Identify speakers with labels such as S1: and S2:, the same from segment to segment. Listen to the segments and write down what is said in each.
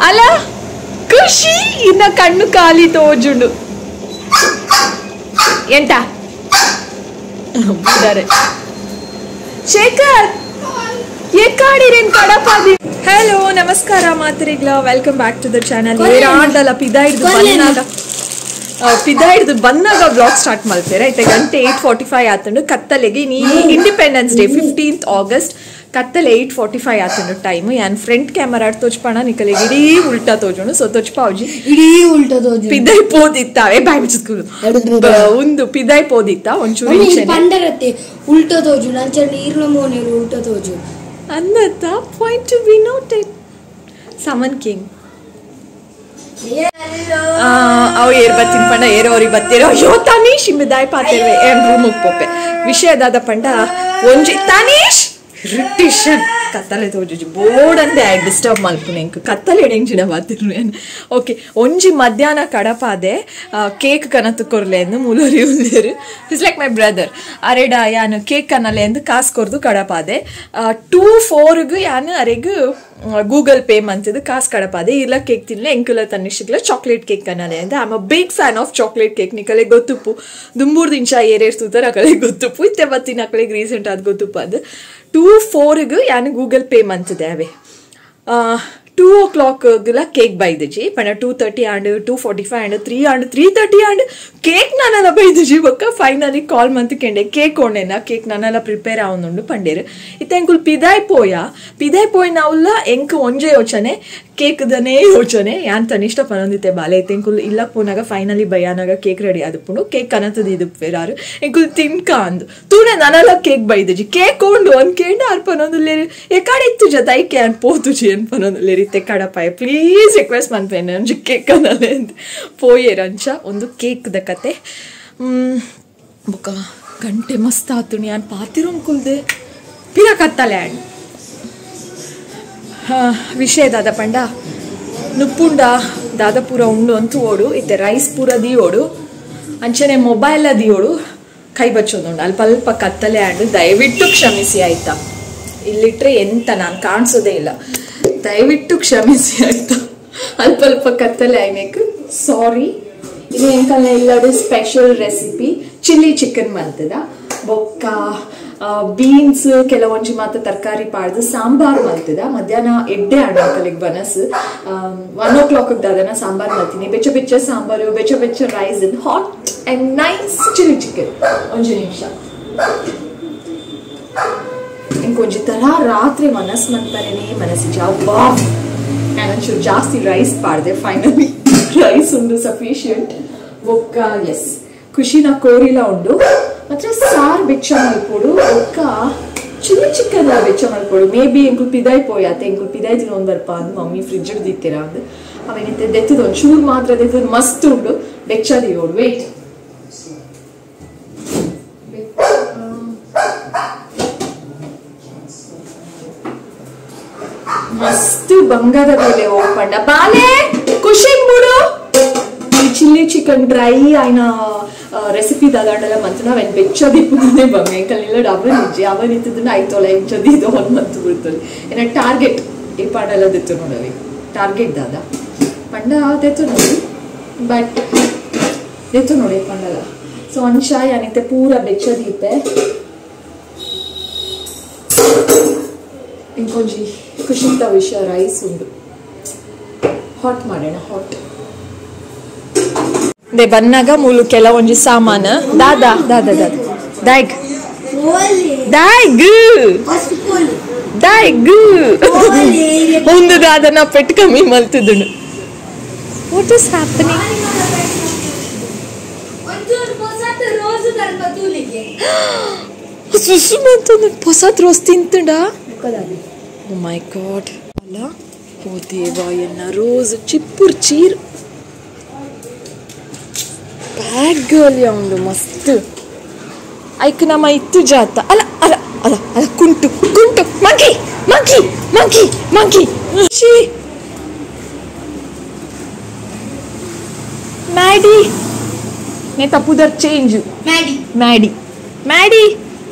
S1: ಅಲ್ಲ ಖುಷಿ ಇನ್ನ ಕಣ್ಣು ಖಾಲಿ ತೋಜುಂಡು ಎಂತ ಶೇಖರ್ ಏಕಾಡಿರೇನ್ ಕಡಪಾದಿ. ಹಲೋ ನಮಸ್ಕಾರ ಮಾತರಿಗ್ಲ, welcome back to the channel. ಏರಾಂಡಲ್ಲ ಪಿದ ಹಿಡ್ದು ಬಂದಾಗ ಬ್ಲಾಗ್ ಸ್ಟಾರ್ಟ್ ಮಾಡ್ತಾರೆ ಆಯ್ತಾ. ಗಂಟೆ 8:45 ಆತಂಡು ಕತ್ತಲೆಗೆ ನೀ ಇಂಡಿಪೆಂಡೆನ್ಸ್ ಡೇ 15th August ಕತ್ತಲೆ 8:45 ಆತಂಡು ಟೈಮ್. ಯಾನ್ ಫ್ರಂಟ್ ಕ್ಯಾಮರಾ ತೋಚ್ಪಣ ನಿಕಲೆ ಇಡೀ ಉಲ್ಟಾ ತೋಜುಂಡು. ಸೊ ತೋಚ್ಪಾವ್ಜಿ
S2: ಇಡೀ ಉಲ್ಟಾ ತೋಜು
S1: ಪಿದೈ ಪೋದಿತ್ತಾವೆ ಬಾಯ್ ಬಿಚ್ಚಿಸ್ಕುಲು ಒಂದು ಪಿದೈ ಪೋದಿತ್ತ ಒಂಚೂರು
S2: ಪಂಡರತ್ತೆ ಉಲ್ಟಾ ತೋಜು ನಂಚ ನೀರ್ನ ಮೋನೆರು ಉಲ್ಟಾ ತೋಜು
S1: ಅನ್ನತ್ತ ಪಾಯಿಂಟ್ ಟು ಬಿ ನೋಟೆಡ್. ಸಮನ್ ಕಿಂಗ್ ಅವು ಏರ್ ಬತ್ತಿನ ಪಂಡ ಏರೋರಿ ಬತ್ತೀರೋ ಅಯ್ಯೋ ತನೀಶ್ ಮಿದಾಯ್ ಪಾತಿರ್ವೆ ಏನ್ ರೂಮಿಗೆ ಪೋಪೆ ವಿಷಯದಾದ ಪಂಡ ಒಂಜಿ ತನೀಶ್ ಇರಿಟೇಷನ್ ಕತ್ತಲೆ ತೋಜುಜಿ ಬೋರ್ಡ್ ಅಂದೆ ಡಿಸ್ಟರ್ಬ್ ಮಲ್ಪುನೆ ಎಂಕ್ ಕತ್ತಲೆ ಎಡೆಂಜಿನ ಬಾತಿರ್ವೇನು. ಓಕೆ ಒಂಜಿ ಮಧ್ಯಾಹ್ನ ಕಡಪಾದೆ ಕೇಕ್ ಕನತು ಕೊರ್ಲೆ ಎಂದು ಮೂಲರಿ ಉಂದೇರು. ಇಟ್ಸ್ ಲೈಕ್ ಮೈ ಬ್ರದರ್ ಅರೆಡ ಯಾನು ಕೇಕ್ ಕನ್ನಲೆ ಎಂದು ಕಾಸು ಕೊರ್ದು ಕಡಪಾದೆ 2-4 ಯಾನು ಅರೆಗು ಗೂಗಲ್ ಪೇ ಮಂತಿದ್ದು ಕಾಸು ಕಡಪಾದೆ. ಇಲ್ಲ ಕೇಕ್ ತಿನ್ಲೆ ಎಂಕುಲ ತನ್ನಿಸಿಗ್ಲ ಚಾಕ್ಲೇಟ್ ಕೇಕ್ ಕನ್ನಲೆ ಅಂತ. I am a big fan of chocolate cake. ನಿಕಲೆ ಗೊತ್ತುಪ್ಪು ದುಂಬೂರ್ ದಿಂಚ ಏರೇರ್ ತೂತಾರೆ ಅಕಳೆ ಗೊತ್ತುಪ್ಪು ಇತ್ತೆ ಬತ್ತಿನ ಅಕಳೆಗೆ ರೀಸೆಂಟ್ ಅದು ಗೊತ್ತುಪ್ಪು. ಅದು 2-4 ಯಾನು ಗೂಗಲ್ ಪೇ ಮಂತಿದೆ ಅವೆ 2 o'clock ಕೇಕ್ ಬೈದಜಿ ಪಂಡ 2:30 and 2:45 and 3 and 3:30 and cake ನಾನೆಲ್ಲ ಬೈದಜಿ ಬೊಕ್ಕ ಫೈನಲಿ ಕಾಲ್ ಮಂತ್ಕೆಂಡೆ ಕೇಕ್ ಒಂಡೆನ ಕೇಕ್ ನಾನೆಲ್ಲ ಪ್ರಿಪೇರ್ ಆವೊಂದುಂಡು ಪಂಡೇರು. ಇತ್ತ ಎಂಕುಲ್ ಪಿದಾಯ್ ಪೋಯ್ ನಾವುಲ್ಲ ಎಂಕ್ ಒಂಜೆ ಯೋಚನೆ ಕೇಕ್ ದನೇ ಯೋಚನೆ ಯಾನ್ ತನಿಷ್ಠ ಪನೊಂದಿತ್ತೆ ಬಾಲೆ ಇತ್ತೆ ಎಂಕುಲ್ ಇಲ್ಲ ಪೋನಾಗ ಫೈನಲಿ ಬಯ್ಯಾನಾಗ ಕೇಕ್ ರೆಡಿ ಆದುಪ್ಪುಂಡು ಕೇಕ್ ಕನತದ ಇದುಪ್ಪೇರಾರು ಎಂಕುಲ್ ತಿನ್ಕ ಅಂದು ತೂನೆ ನಾನೆಲ್ಲ ಕೇಕ್ ಬೈದಜಿ ಕೇಕ್ ಕೊಂಡು ಅನ್ಕೇಂಡ ಆರ್ ಪನೊಂದುಲ್ಲೇರು ಎಕಾಡೆ ಇತ್ತು ಜತೈಕೆ ಅನ್ ಪೋತುಜಿ ಅನ್ ಪನೊಂದುಲ್ಲೇರು ಇತ್ತೆ ಕಡಪಾಯ ಪ್ಲೀಸ್ ರಿಕ್ವೆಸ್ಟ್ ಮನ್ಪೇನೆ ಅಂಜಿ ಕೇಕ್ ಅನ್ನಲೆ ಅಂತ ಪೋಯೇರಂಚ ಒಂದು ಕೇಕ್ದ ಕತೆ. ಬೊಕ್ಕ ಗಂಟೆ ಮಸ್ತ್ ಆತು ಯಾನ್ ಪಾತಿರು ಅನ್ಕುಲ್ದೆ ಪಿರ ಕತ್ತಲೆ ಆಂಡ್ ವಿಷಯ ದಾದ ಪಂಡ ನುಪ್ಪುಂಡ ದಾದ ಪೂರ ಉಂಡು ಅಂತೂ ಓಡು ಇತ್ತೆ ರೈಸ್ ಪೂರ ದಿಯೋಡು ಅಂಚನೆ ಮೊಬೈಲ್ ದಿಯೋಡು ಕೈ ಬಚ್ಚೋದುಂಡು ಅಲ್ಪ ಅಲ್ಪ ಕತ್ತಲೆ ಆಂಡು ದಯವಿಟ್ಟು ಕ್ಷಮಿಸಿ ಆಯ್ತಾ. ಇಲ್ಲಿಟ್ರೆ ಎಂತ ನಾನು ಕಾಣಿಸೋದೇ ಇಲ್ಲ, ದಯವಿಟ್ಟು ಕ್ಷಮಿಸಿ ಆಯ್ತಾ. ಅಲ್ಪ ಅಲ್ಪ ಕತ್ತಲೆ ಆಯ್ಬೇಕು ಸಾರಿ. ಇದು ಎಂಕಲ್ನ ಇಲ್ಲದೆ ಸ್ಪೆಷಲ್ ರೆಸಿಪಿ ಚಿಲ್ಲಿ ಚಿಕನ್ ಮಾಡ್ತದ ಬೊಕ್ಕ ಬೀನ್ಸ್ ಕೆಲವೊಂಜಿ ಮಾತ್ರ ತರಕಾರಿ ಪಾಡ್ದು ಸಾಂಬಾರ್ ಮಲ್ತದ. ಮಧ್ಯಾಹ್ನ ಎಡ್ಡೆ ಆಡೋಕಲಿಗೆ ಬನಸ್ 1 o'clock ಅದನ್ನ ಸಾಂಬಾರ್ ಮಾಡ್ತೀನಿ. ಬೆಚ್ಚ ಬೆಚ್ಚ ಸಾಂಬಾರು ಬೆಚ್ಚ ಬೆಚ್ಚ rice hot and nice chilli chicken. ಒಂಜಿ ನಿಮಿಷ ಇಂಕೊಂಜಿ ತರ ರಾತ್ರಿ ಮನಸ್ ಮನ್ಪರೇನೆ ಮನಸ್ಸಿಗೆ ಅಬ್ಬಾ ನಾನೊಂಚೂರು ಜಾಸ್ತಿ ರೈಸ್ ಪಾಡ್ದೆ. ಫೈನಲಿ ರೈಸ್ ಉಂಡು ಸಫಿಶಿಯಂಟ್ ಬೊಕ್ಕ ಎಸ್ ಖುಷಿನ ಕೋರಿಲ ಉಂಡು ಮಾತ್ರ ಸಾರ್ ಬೆಚ್ಚ ಮಲ್ಪೋಡು ಬೊಕ್ಕ ಚಿಲ್ಲಿ ಚಿಕನ್ ಬೆಚ್ಚ ಮಲ್ಪೋಡು. ಮೇ ಬಿ ಎಂಕುಲ್ ಪಿದಾಯ್ ಪೋಯಾತೆ ಎಂಕುಲ್ ಪಿದಾಯ್ ತಿನ್ನೊಂದು ಬರ್ಪ ಅಂದ್ ಮಮ್ಮಿ ಫ್ರಿಡ್ಜ್ ದಿತ್ತೀರ ಅಂದ್ ಅವೇನಿತ್ತೆ ದೆತ್ತದ ಒಂಚೂರು ಮಾತ್ರ ದೆತ್ತದ ಮಸ್ತ್ ಉಂಡು ಬೆಚ್ಚದಿ ಓಡು. ವೇಟ್ ಮಸ್ತ್ ಬಂಗಾದ ಬೆಲೆ ಓಪಂಡ ಬಾಲೆ ಖುಷಿ ಬಿಡು. ಚಿಲ್ಲಿ ಚಿಕನ್ ಡ್ರೈ ಆಯ್ನ ರೆಸಿಪಿ ದಾದಾಂಡಲ್ಲ ಮಂತ್ ನಾವೇನು ಬೆಚ್ಚದಿಪ್ಪುದೇ ಬಂಗ ಎಂಕಲ್ಲೆಲ್ಲ ಡಬಲ್ ಇಜ್ಜಿ ಅವನ್ ಇತ್ತದನ್ನ ಆಯ್ತೋಲ್ಲ ಇಂಚದಿ ಇದು ಒಂದು ಮಂತ್ ಬಿಡ್ತದೆ ಏನ ಟಾರ್ಗೆಟ್ ಈ ಪಾಡೆಲ್ಲ ದೆತ್ತು ನೋಡವಿ ಟಾರ್ಗೆಟ್ ದಾದ ಪಂಡ ದೆತ್ತು ನೋಡಿ ಬಟ್ ದೆತ್ತು ನೋಡಿ ಪಂಡಲ್ಲ. ಸೊ ಅಂಶ ಏನಿತ್ತೆ ಪೂರ ಬೆಚ್ಚದಿಪ್ಪೆ ಇಂಕೊಂಜಿ ಖುಷಿಂತ ವಿಷಯ ರೈಸ್ ಉಂಡು ಹಾಟ್ ಮಾಡೋಣ ಹಾಟ್ ದೇ ಬನ್ನಾಗ ಮೂಲು ಕೆಲವೊಂಜಿ ಸಾಮಾನು ದಾದಾ ದಾದಾ ದಾದ ದಾಯ್ಗ್ ದಾಯ್ಗ್ ದಾಯ್ಗ್ ಒಂದು ದಾದನ ಪೆಟ್ಟು ಕಮ್ಮಿ ಮಲ್ತಿದ್ದುಂಡು. What is happening? ಸುಸುಮಂತಂದು ಹೊಸತ್ ರೋಸ್ ತಿಂತುಂಡ. ಓ ಮೈ ಗಾಡ್ ಅಲ್ಲ ಓ ದೇವ ಎನ್ನ ರೋಸ್ ಚಿಪ್ಪುರ್ ಚೀರ್ ಬ್ಯಾಡ್ ಗರ್ಲ್ ಯಾವುದು ಮಸ್ತ್ ಐಕ್ ನಮ್ಮ ಇತ್ತು ಜಾತ ಅಲ್ಲ ಅಲ್ಲ ಅಲ್ಲ ಅಲ್ಲ ಕುಂಟು ಕುಂಟು monkey monkey monkey monkey she ಮ್ಯಾಡಿ ನೇ ತಪ್ಪುದರ್ ಚೇಂಜ್ ಮ್ಯಾಡಿ ಮ್ಯಾಡಿ ಮ್ಯಾಡಿ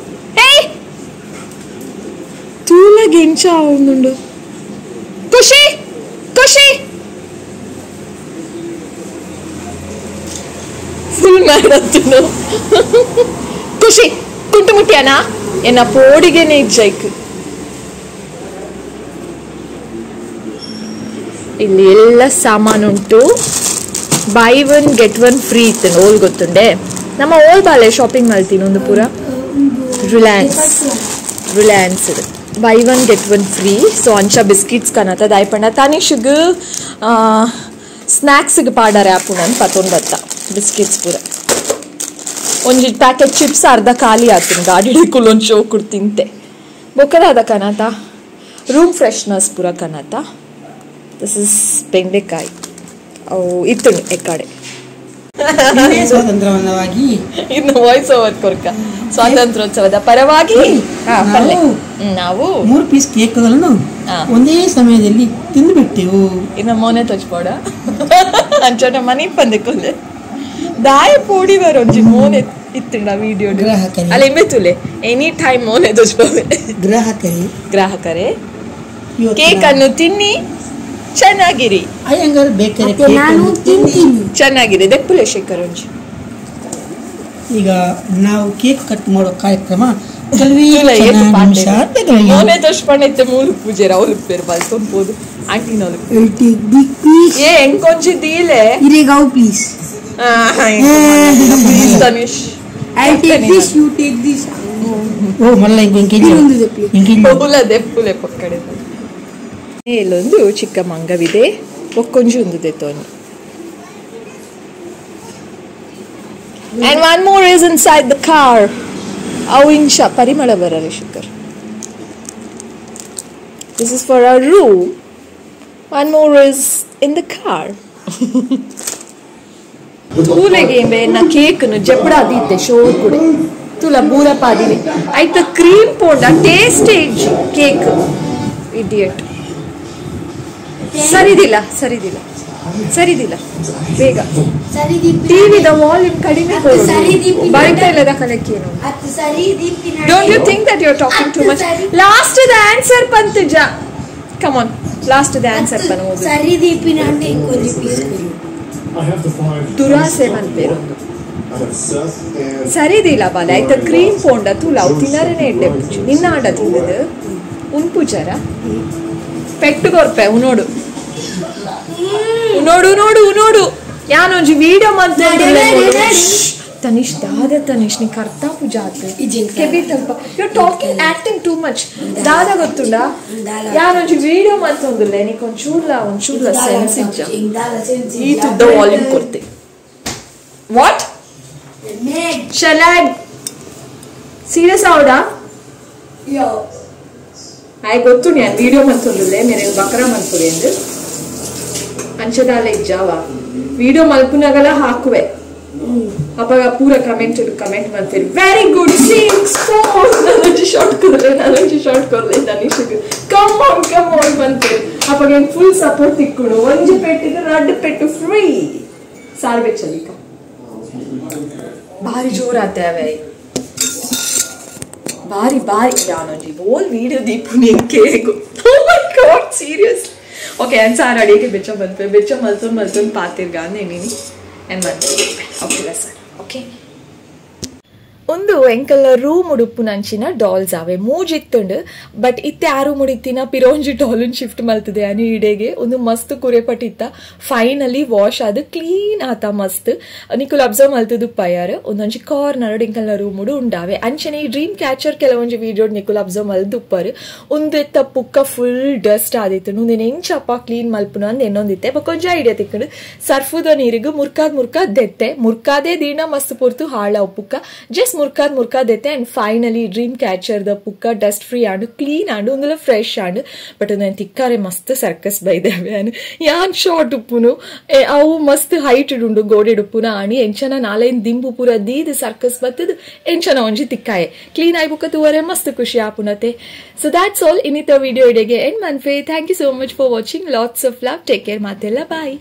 S1: ಏಯ್ ತೂಲ ಗೆಂಚ ಅವನುಂಡು ಖುಷಿ ಖುಷಿ ಮಾಡತ್ತನು ಖುಷಿ ಕುಂಟು ಮುಟ್ಯಾನ ಎನ್ನ ಪೋಡಿಗೆನೆ ಇಜ್ಜೈಕ್ ಇಲ್ಲಿ ಎಲ್ಲ ಸಾಮಾನುಂಟು ಬೈ 1 get 1 ಫ್ರೀ ಇತ್ತು ಓಲ್ ಗೊತ್ತುಂಡೆ ನಮ್ಮ ಓಲ್ ಬಾಲೆ ಶಾಪಿಂಗ್ ಮಾಡ್ತೀನಿ ಒಂದು ಪೂರ Reliance by 1 get 1 free so ಅಂಚ ಬಿಸ್ಕಿಟ್ಸ್ ಕನತ ದಾಯ್ಪಂಡ ತಾನಿಷ್ಗ ಸ್ನ್ಯಾಕ್ಸ್ಗೆ ಪಾಡಾರೆ ಆಪುಣನ್ ಪತ್ತೊಂದು ಬತ್ತ ಬಿಸ್ಕಿಟ್ಸ್ ಪೂರ ಒಂಜಿ ಪ್ಯಾಕೆಟ್ ಚಿಪ್ಸ್ ಅರ್ಧ ಖಾಲಿ ಆತೀನಿ ಗಾಡಿ ಹಿಡ್ಕೊಂಡು ಒಂದು ಶೋ ಕೊಡ್ತಿಂತೆ ಬೊಕ್ಕದಾದ ಕನತ ರೂಮ್ ಫ್ರೆಶ್ನರ್ಸ್ ಪೂರ ಕನತ ದಿಸ್ ಇಸ್ ಬೆಂಡೆಕಾಯಿ ಅವು ಇತ್ತು ಈ ಕಡೆ
S3: ಸ್ವಾತಂತ್ರ್ಯವಾಗಿ
S1: ಇನ್ನು ವಾಯ್ಸ್ ಓವರ್ ಕೊರ್ಕ ಸ್ವಾತಂತ್ರ್ಯೋತ್ಸವದ ಪರವಾಗಿ ನಾವು
S3: 3 ಪೀಸ್ ಕೇಕ್ಗಳನ್ನು ಒಂದೇ ಸಮಯದಲ್ಲಿ ತಿಂದುಬಿಟ್ಟೆವು.
S1: ಇನ್ನು ಮೋನೆ ತೊಚ್ಬೋಡ ಅಂಚೋಟ ಮನೆ ಪಂದೆಕೊಲ್ಲೆ ದಾಯ ಪೋಡಿ ಬರೋಂಜಿ ಮೋನೆ ಇತ್ತಿಂಡ ವಿಡಿಯೋ ಅಲ್ಲಿ ಮೆತ್ತುಲೆ ಎನಿ ಟೈಮ್ ಮೋನೆ ತೊಚ್ಬೋವೆ ಗ್ರಾಹಕರೇ ಕೇಕ್ ಅನ್ನು ತಿನ್ನಿ ಚೆನ್ನಾಗಿರಿ
S3: ಅಯ್ಯಂಗಾರ್ ಬೇಕರಿ
S2: ನಾನು ತಿಂತೀನಿ
S1: ಚೆನ್ನಾಗಿರಿ ದೆಪ್ಪುಲೆ ಶೇಖರಂಜಿ
S3: ಈಗ ನಾವು ಕೇಕ್ ಕಟ್ ಮಾಡೋ ಕಾರ್ಯಕ್ರಮ
S1: ಮೋನೆ ತೊಚ್ಪಂಡೈತೆ ಮೂಲು ಪೂಜೆ ಅವಳು ಪೇರು ಬಲ್ತೊಂಬೋದು ಆಂಟಿನವಳು ಏ ಎಂಕೊಂಚಿ ದೀಲೆ
S2: ಇರೇಗಾವ್ please
S1: please Tanish
S2: I'll take this, you take this.
S3: ಓ ಮಲ್ಲ
S1: ಪೂಲ ದೆಪ್ಪುಲೆ ಪಕ್ಕಡೆ ಇಲ್ಲೊಂದು ಚಿಕ್ಕ ಮಂಗವಿದೆ ಒಕ್ಕೊಂಜಿ ಒಂದು ದೆತ್ತೋನಿ and one more is inside the car ಅವು ಇಂಚ ಪರಿಮಳ ಬರಲ್ಲ ಶುಕರ್ this is for our room one more is in the car ಕೂಲೆಗೆ ನಾ ಕೇಕ್ನು ಜಪ್ಪಡಾದಿದ್ದೆ ಶೋರ್ ಕೂಡ ತುಲ ಬೂರ ಪಾದಿನಿ ಆಯ್ತ ಕ್ರೀಮ್ ಪೌಂಡ ಟೇಸ್ಟೇಜ್ ಕೇಕ್ ಇಡಿಯಟ್ ಸರಿದಿಲ್ಲ ಬೇಗ ಟಿವಿದ ವಾಲ್ಯೂಮ್ ಕಡಿಮೆ ಬೈತಾ ಇಲ್ಲದ ಕಲೆಕ್ಕೇನು don't you think that you are talking too much last the answer ಪಂತಜ come on last the answer ಪನ್ ಓದು
S2: ಸರಿದೀಪಿನ ಅಂದ್ರೆ ಇಂಕೊಂದು ಪೀಸ್
S1: ದುರಾಸೆ ಮನ್ಪೇರೊಂದು ಸರಿದಿಲ್ಲ ಬಾಲ ಆಯ್ತ ಕ್ರೀಮ್ ಪೌಂಡ ತುಲ ಅವು ತಿನ್ನರನೇ ಇಡ್ಡೆ ಪುಚ್ಚು ನಿನ್ನ ಆಡ ತಿಂದದು ಉನ್ ಪೂಜಾರ ಪೆಟ್ಟು ಕೊರ್ಪೆ ಉನೋಡು ಯಾನೊಂಜಿ ವಿಡಿಯೋ ತನಿಷ್ ದಾದ ತನಿಷ್ ನೀ ಕರ್ತಾ ಪೂಜಾತೆ ಕೆಬಿ ತಲ್ಪ you talking acting too much ದಾದ ಗೊತ್ತುಂಡ ಯಾನೊಂಜಿ ವಿಡಿಯೋ ಮತ್ತೊಂದುಲ್ಲೆ ನೀ ಒಂಚೂರ್ಲ ಸೆನ್ಸ್ ಇಜ್ಜ ಈ ತುದ್ದ ವಾಲ್ಯೂಮ್ ಕೊಡ್ತೆ ವಾಟ್ ಶಲಾಗ್ ಸೀರಿಯಸ್ ಆವಡಾ ಆಯ್ ಗೊತ್ತು ನಾನು ವಿಡಿಯೋ ಮತ್ತೊಂದುಲ್ಲೆ ಮೇರೆ ಬಕ್ರ ಮನ್ಪುರಿ ಎಂದು ಅಂಚದಾಲೆ ಇಜ್ಜಾವ ವಿಡಿಯೋ ಮಲ್ಪುನಾಗಲ ಹಾಕುವೆ ಅವಾಗ ಪೂರ ಕಮೆಂಟ್ ಮಾಡ್ತೀರಿ ವೆರಿ ಗುಡ್ ನಾನೊಂದು ಶಾರ್ಟ್ ಕೊರ್ಲೆ ತನಿಷಿಗೆ ಕಮ್ ಆನ್ ಬಂತೀರಿ ಅವಾಗ ಏನು ಫುಲ್ ಸಪೋರ್ಟ್ ತಿಕ್ಕೊಂಡು ಒಂಜಿ ಪೆಟ್ಟಿಗೆ 2 ಪೆಟ್ಟು ಫ್ರೀ ಸಾರ್ವೆ ಚಲಿಕ ಭಾರಿ ಜೋರಾತೆ ಅವೆ ಭಾರಿ ಯಾನೊಂಜಿ ಬೋಲ್ video ದೀಪುನಿ ಕೇಳಿಗು O my god serious okay sir ಅಡಿಗೆ ಬೆಚ್ಚ ಮಲ್ತೊಂದು ಪಾತಿರ್ಗ ಅಂದೇನಿ ಓಕೆ ಸರ್ ಓಕೆ ಒಂದು ಎಂಕಲ್ ರೂಮ್ ಉಡುಪು ನಂಚಿನ ಡಾಲ್ಸ್ ಆವೆ ಮೂಜಿತ್ತುಂಡು ಬಟ್ ಇತ್ತೆ ಆ ರೂಮ್ ಉಡಿತಿನ ಪಿರೋಂಜಿ ಡಾಲನ್ ಶಿಫ್ಟ್ ಮಲ್ತದೆ ಅನಿ ಇಡೆಗೆ ಒಂದು ಮಸ್ತ್ ಕುರೆಪಟ್ಟಿತ್ತ ಫೈನಲಿ ವಾಶ್ ಆದ ಕ್ಲೀನ್ ಆತ ಮಸ್ತ್ ನಿಕುಲ್ ಅಬ್ಸರ್ವ್ ಮಲ್ತದು ಪಯಾರ್ ಒಂದೊಂಜಿ ಕಾರ್ನರ್ ಎಂಕಲ್ ರೂಮ್ ಉಡು ಉಂಡಾವೆ ಅಂಚನೆ ಈ ಡ್ರೀಮ್ ಕ್ಯಾಚರ್ ಕೆಲವೊಂಜಿ ವಿಡಿಯೋ ನಿಕುಲ್ ಅಬ್ಸರ್ವ್ ಮಲ್ದುಪ್ಪರ್ ಒಂದೆತ್ತ ಪುಕ್ಕ ಫುಲ್ ಡಸ್ಟ್ ಆದಿತ್ತು ಮುಂದಿನ ಎಂಚಪ್ಪ ಕ್ಲೀನ್ ಮಲ್ಪುನ ಅಂದ್ ಇನ್ನೊಂದಿತ್ತೆ ಕೊಂಚ ಐಡಿಯಾ ತಿಕ್ಕಂಡು ಸರ್ಫುದ ನೀರಿಗೂ ಮುರ್ಕಾದ್ ದೆತ್ತೆ ಮುರ್ಕಾದೇ ದೀನ ಮಸ್ತ್ ಪೊರ್ತು ಹಾಳ ಪುಕ್ಕ ಜಸ್ಟ್ ಮುರ್ಕಾದ್ ಎತ್ತೆ ಅಂಡ್ ಫೈನಲಿ ಡ್ರೀಮ್ ಕ್ಯಾಚರ್ ದ ಪುಕ್ಕ ಡಸ್ಟ್ ಫ್ರೀ ಆಂಡು ಕ್ಲೀನ್ ಆಂಡು ಒಂದಲ್ಲ ಫ್ರೆಶ್ ಆಂಡು ಬಟ್ ನಾನು ತಿಕ್ಕಾರೆ ಮಸ್ತ್ ಸರ್ಕಸ್ ಬೈದೇವೆ ಅನು ಯಾನ್ ಶಾರ್ಟ್ ಉಪ್ಪುನು ಅವು ಮಸ್ತ್ ಹೈಟ್ ಉಂಡು ಗೋಡೆ ಉಪ್ಪುನ ಆಣಿ ಎಂಚನ ನಾಲೆನ್ ದಿಂಬು ಪೂರ ದೀದ್ ಸರ್ಕಸ್ ಬತ್ತದು ಎಂಚನ ಒಂಜಿ ತಿಕ್ಕಾಯೆ ಕ್ಲೀನ್ ಆಯ್ ಬುಕ್ಕ ತೂವರೆ ಮಸ್ತ್ ಖುಷಿ ಆಪುನತೆ ಸೊ ದಾಟ್ಸ್ ಆಲ್ ಇನ್ನಿತ ವಿಡಿಯೋ ಇಡೆಗೆ ಎಂಡ್ ಮನ್ಫೆ thank you so much for watching lots of love take care ಮಾತೆಲ್ಲ ಬಾಯ್